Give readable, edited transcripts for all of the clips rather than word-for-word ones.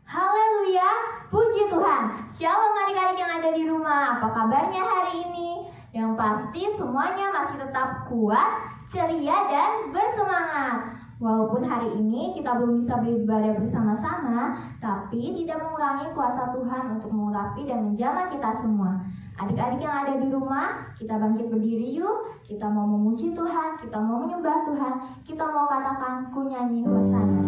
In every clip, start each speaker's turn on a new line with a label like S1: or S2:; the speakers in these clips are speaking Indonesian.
S1: Haleluya, puji Tuhan. Shalom adik-adik yang ada di rumah. Apa kabarnya hari ini? Yang pasti semuanya masih tetap kuat, ceria, dan bersemangat. Walaupun hari ini kita belum bisa beribadah bersama-sama, tapi tidak mengurangi kuasa Tuhan untuk mengurapi dan menjamah kita semua. Adik-adik yang ada di rumah, kita bangkit berdiri yuk. Kita mau memuji Tuhan, kita mau menyembah Tuhan, kita mau katakan ku nyanyi hosana.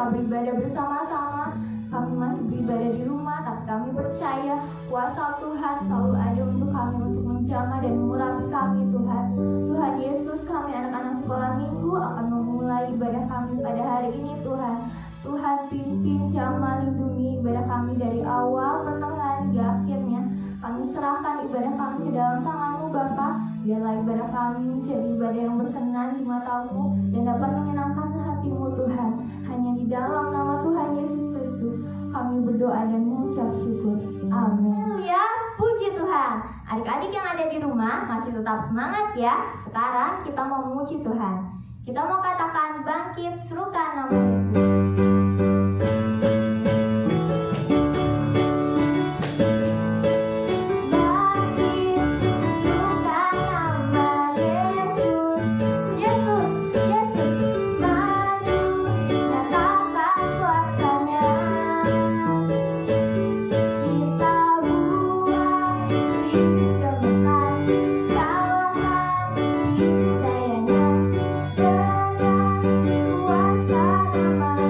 S1: Beribadah bersama-sama, kami masih beribadah di rumah, tapi kami percaya kuasa Tuhan selalu ada untuk kami, untuk menjamah dan mengurapi kami Tuhan. Tuhan Yesus, kami anak-anak sekolah minggu akan memulai ibadah kami pada hari ini Tuhan. Tuhan pimpin, jamah, lindungi ibadah kami dari awal, pertengahan, hingga akhirnya. Kami serahkan ibadah kami ke dalam tangan-Mu Bapa. Biarlah ibadah kami menjadi ibadah yang berkenan di mata-Mu dan dapat menyenangkan hati-Mu Tuhan. Hanya di dalam nama Tuhan Yesus Kristus kami berdoa dan mengucap syukur. Amin. Haleluya, puji Tuhan. Adik-adik yang ada di rumah masih tetap semangat ya. Sekarang kita mau memuji Tuhan. Kita mau katakan bangkit serukan nama Yesus. Kuasa nama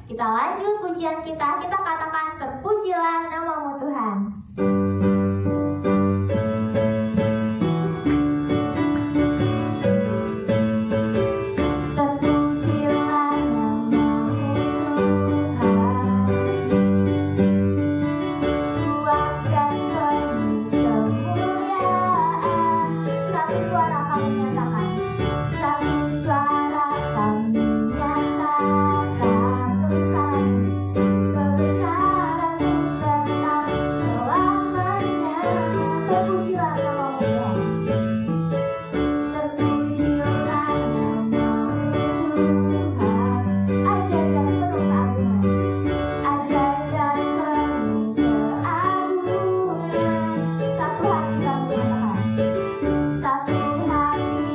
S1: Kita lanjut pujian kita katakan terpujilah namamu Tuhan. Satu hati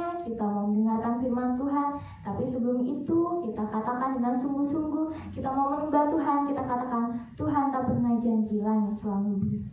S1: saatnya kita mau mendengarkan firman Tuhan. Tapi sebelum itu kita katakan dengan sungguh-sungguh, kita mau menyembah Tuhan. Kita katakan, Tuhan tak pernah janji, langit selalu biru.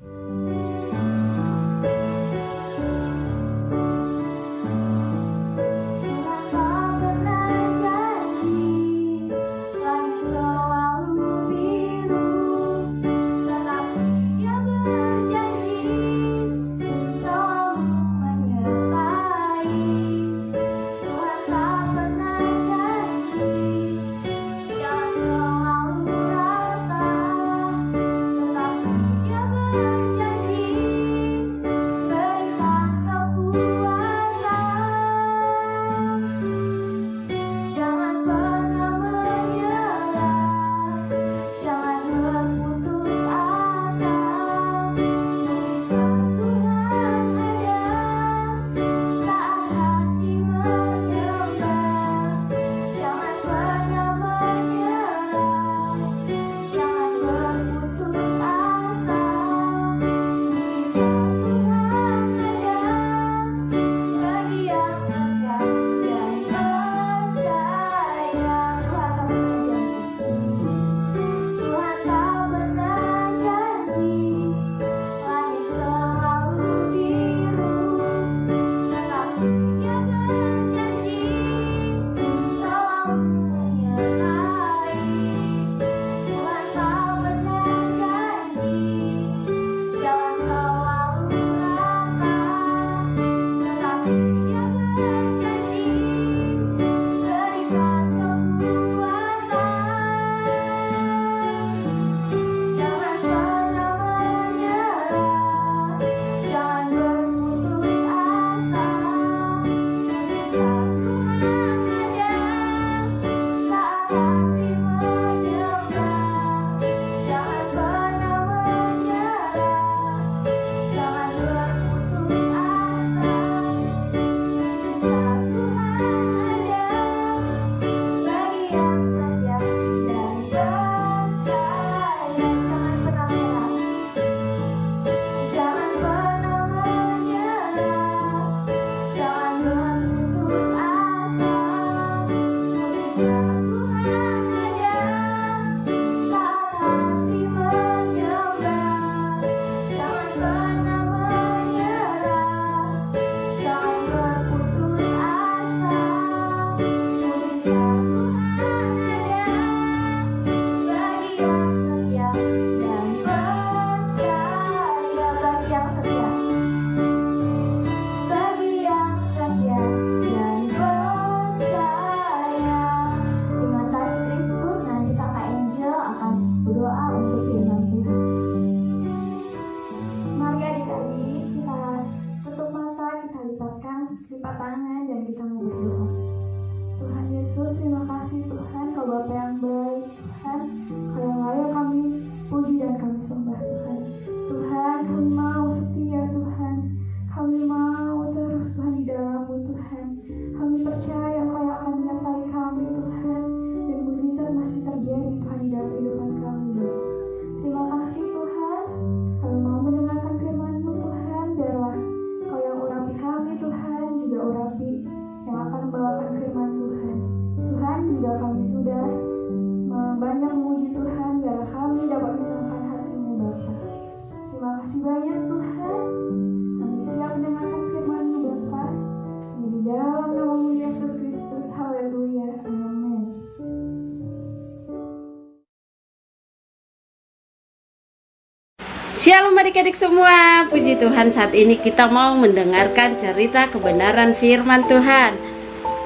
S2: Shalom adik-adik semua, puji Tuhan, saat ini kita mau mendengarkan cerita kebenaran firman Tuhan.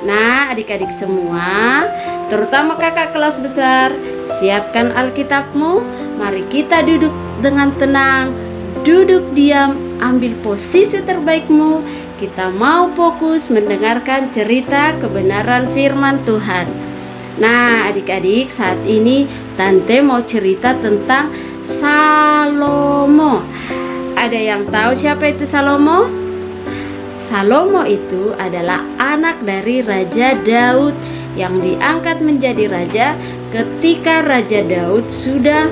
S2: Nah adik-adik semua, terutama kakak kelas besar, siapkan Alkitabmu. Mari kita duduk dengan tenang, duduk diam, ambil posisi terbaikmu. Kita mau fokus mendengarkan cerita kebenaran firman Tuhan. Nah adik-adik, saat ini Tante mau cerita tentang Salomo. Ada yang tahu siapa itu Salomo? Salomo itu adalah anak dari Raja Daud yang diangkat menjadi raja ketika Raja Daud sudah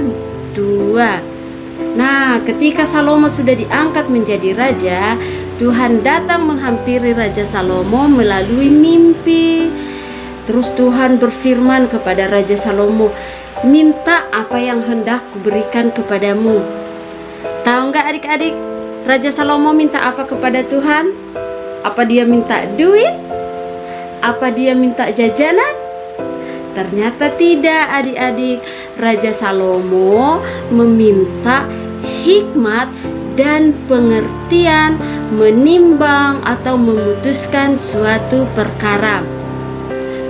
S2: tua. Nah, ketika Salomo sudah diangkat menjadi raja, Tuhan datang menghampiri Raja Salomo melalui mimpi. Terus Tuhan berfirman kepada Raja Salomo, minta apa yang hendak kuberikan kepadamu. Tahu nggak adik-adik, Raja Salomo minta apa kepada Tuhan? Apa dia minta duit? Apa dia minta jajanan? Ternyata tidak adik-adik. Raja Salomo meminta hikmat dan pengertian menimbang atau memutuskan suatu perkara.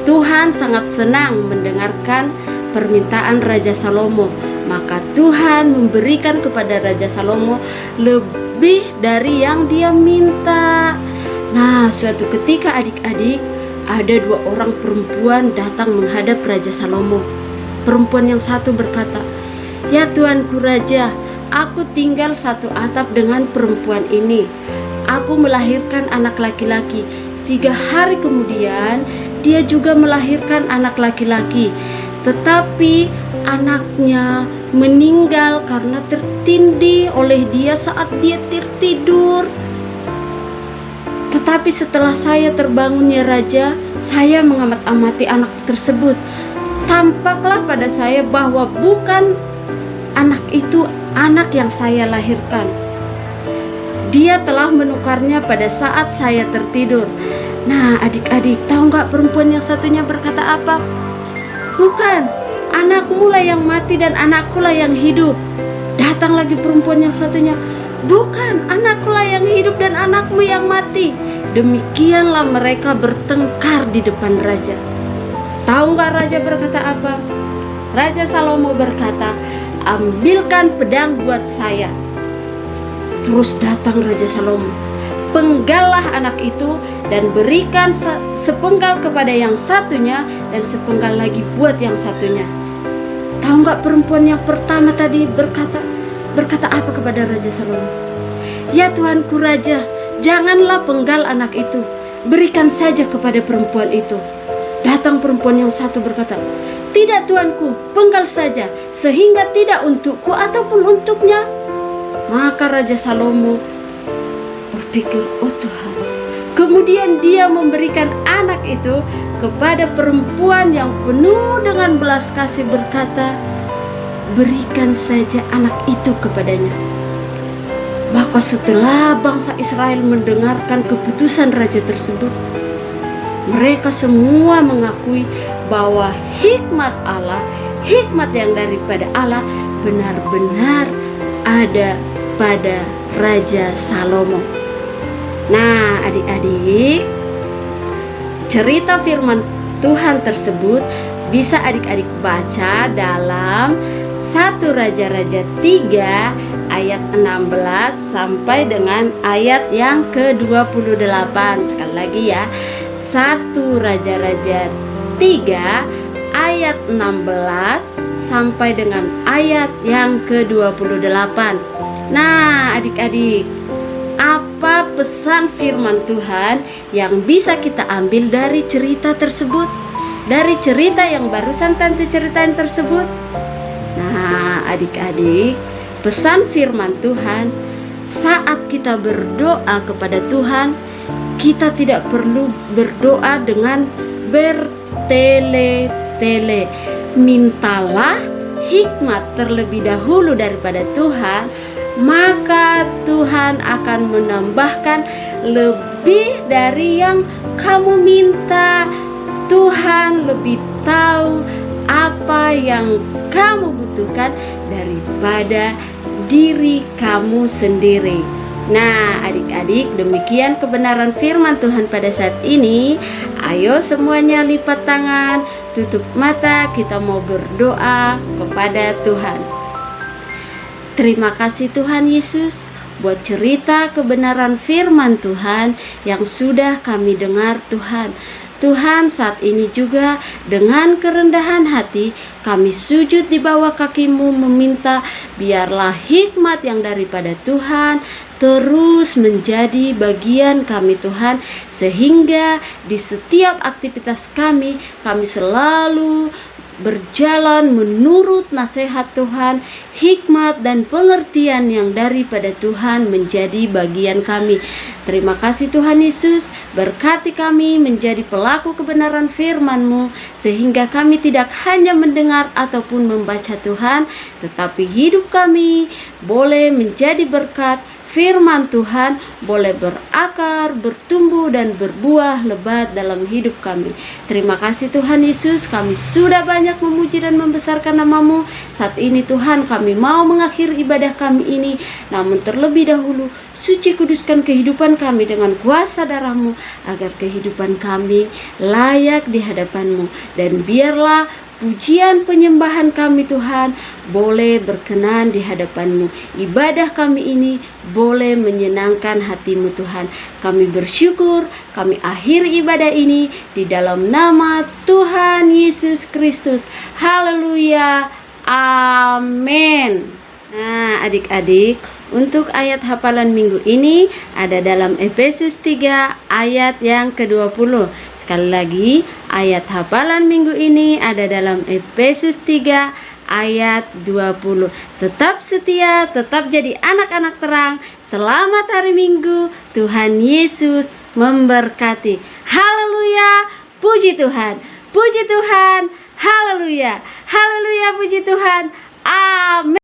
S2: Tuhan sangat senang mendengarkan permintaan Raja Salomo. Maka Tuhan memberikan kepada Raja Salomo lebih dari yang dia minta. Nah, suatu ketika adik-adik, ada 2 orang perempuan datang menghadap Raja Salomo. Perempuan yang satu berkata, "Ya Tuanku Raja, aku tinggal satu atap dengan perempuan ini. Aku melahirkan anak laki-laki. 3 hari kemudian dia juga melahirkan anak laki-laki. Tetapi anaknya meninggal karena tertindih oleh dia saat dia tertidur. Tetapi setelah saya terbangun ya Raja, saya mengamat-amati anak tersebut. Tampaklah pada saya bahwa bukan anak itu anak yang saya lahirkan. Dia telah menukarnya pada saat saya tertidur." Nah adik-adik, tahu nggak perempuan yang satunya berkata apa? "Bukan, anakmu lah yang mati dan anakku lah yang hidup." Datang lagi perempuan yang satunya, "Bukan, anakku lah yang hidup dan anakmu yang mati." Demikianlah mereka bertengkar di depan raja. Tahu nggak raja berkata apa? Raja Salomo berkata, "Ambilkan pedang buat saya." Terus datang Raja Salomo, "Penggallah anak itu dan berikan sepenggal kepada yang satunya dan sepenggal lagi buat yang satunya." Tahu nggak perempuan yang pertama tadi berkata apa kepada Raja Salomo? "Ya Tuanku Raja, janganlah penggal anak itu, berikan saja kepada perempuan itu." Datang perempuan yang satu berkata, "Tidak Tuanku, penggal saja, sehingga tidak untukku ataupun untuknya." Maka Raja Salomo berpikir, "Oh Tuhan." Kemudian dia memberikan anak itu kepada perempuan yang penuh dengan belas kasih berkata, "Berikan saja anak itu kepadanya." Maka setelah bangsa Israel mendengarkan keputusan raja tersebut, mereka semua mengakui bahwa hikmat Allah, hikmat yang daripada Allah benar-benar ada pada Raja Salomo. Nah adik-adik, cerita firman Tuhan tersebut bisa adik-adik baca dalam 1 Raja-Raja 3 ayat 16 sampai dengan ayat yang ke-28. Sekali lagi ya, 1 Raja-Raja 3 ayat 16 sampai dengan ayat yang ke-28. Nah adik-adik, apa pesan firman Tuhan yang bisa kita ambil dari cerita tersebut? Dari cerita yang barusan tante ceritain tersebut? Nah adik-adik, pesan firman Tuhan, saat kita berdoa kepada Tuhan, kita tidak perlu berdoa dengan bertele-tele. Mintalah hikmat terlebih dahulu daripada Tuhan, maka Tuhan akan menambahkan lebih dari yang kamu minta. Tuhan lebih tahu apa yang kamu butuhkan daripada diri kamu sendiri. Nah adik-adik, demikian kebenaran firman Tuhan pada saat ini. Ayo semuanya lipat tangan, tutup mata, kita mau berdoa kepada Tuhan. Terima kasih Tuhan Yesus buat cerita kebenaran firman Tuhan yang sudah kami dengar Tuhan. Tuhan, saat ini juga dengan kerendahan hati kami sujud di bawah kaki-Mu meminta biarlah hikmat yang daripada Tuhan terus menjadi bagian kami Tuhan, sehingga di setiap aktivitas kami selalu berjalan menurut nasihat Tuhan, hikmat dan pengertian yang daripada Tuhan menjadi bagian kami. Terima kasih Tuhan Yesus, berkati kami menjadi pelaku kebenaran firman-Mu, sehingga kami tidak hanya mendengar ataupun membaca Tuhan, tetapi hidup kami boleh menjadi berkat. Firman Tuhan boleh berakar, bertumbuh dan berbuah lebat dalam hidup kami. Terima kasih Tuhan Yesus, kami sudah banyak memuji dan membesarkan nama-Mu. Saat ini Tuhan, kami mau mengakhiri ibadah kami ini, namun terlebih dahulu suci kuduskan kehidupan kami dengan kuasa darah-Mu, agar kehidupan kami layak di hadapan-Mu. Dan biarlah pujian penyembahan kami Tuhan boleh berkenan di hadapan-Mu. Ibadah kami ini boleh menyenangkan hati-Mu Tuhan. Kami bersyukur, kami akhiri ibadah ini di dalam nama Tuhan Yesus Kristus. Haleluya, amin. Nah adik-adik, untuk ayat hafalan minggu ini ada dalam Efesus 3 ayat yang ke-20. Sekali lagi, ayat hafalan minggu ini ada dalam Efesus 3 ayat 20. Tetap setia, tetap jadi anak-anak terang. Selamat hari Minggu, Tuhan Yesus memberkati. Haleluya, puji Tuhan, puji Tuhan, haleluya, haleluya, puji Tuhan, amin.